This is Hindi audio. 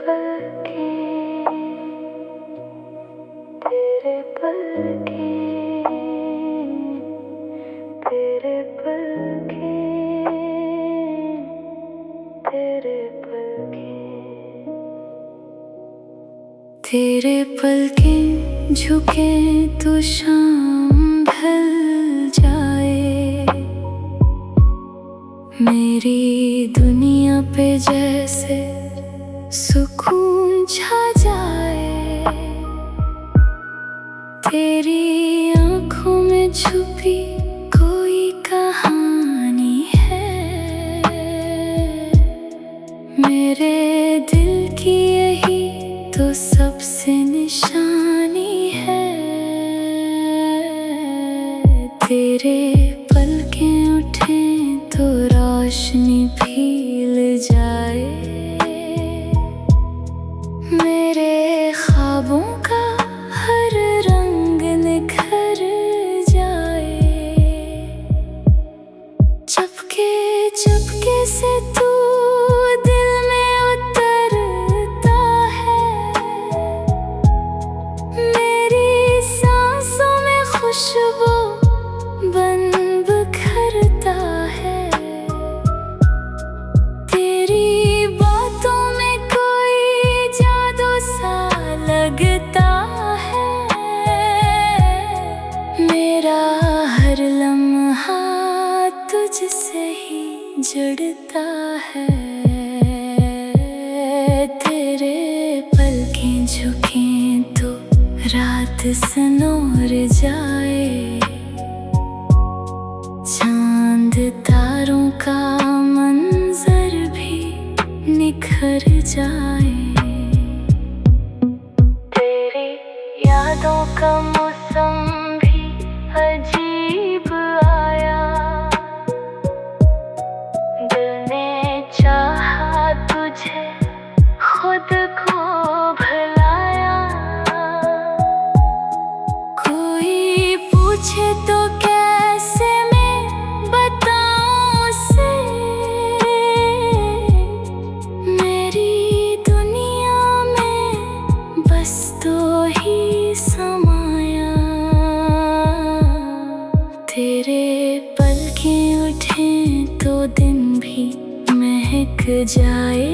पलकें, तेरे पलकें, तेरे पलकें, तेरे पलकें, तेरे पलकें झुके तो शाम ढल जाए, मेरी दुनिया पे जैसे सुकून छा जाए। तेरी आँखों में छुपी कोई कहानी है, मेरे दिल की यही तो सबसे निशानी है। तेरे पलकें उठें तो रोशनी भील जाए, मेरे ख्वाबों का हर रंग निखर जाए। चुपके चुपके से तू दिल में उतरता है, मेरी सांसों में खुशबू बन बिखरता है। तेरी बातों में कोई जादू सा लगता है, मेरा हर लम्हा तुझसे ही जुड़ता है। तेरे पलकें झुकें तो रात सनोर जाए, चांद तारों का मंजर भी निखर जाए। तेरी यादों का मौसम भी अजीब आया, दिल ने चाहा तुझे खुद को भुलाया। कोई पूछे तो कैसे मैं बताऊं उसे, मेरी दुनिया में बस तू ही समाया। तेरे पलकें उठें तो दिन भी महक जाए,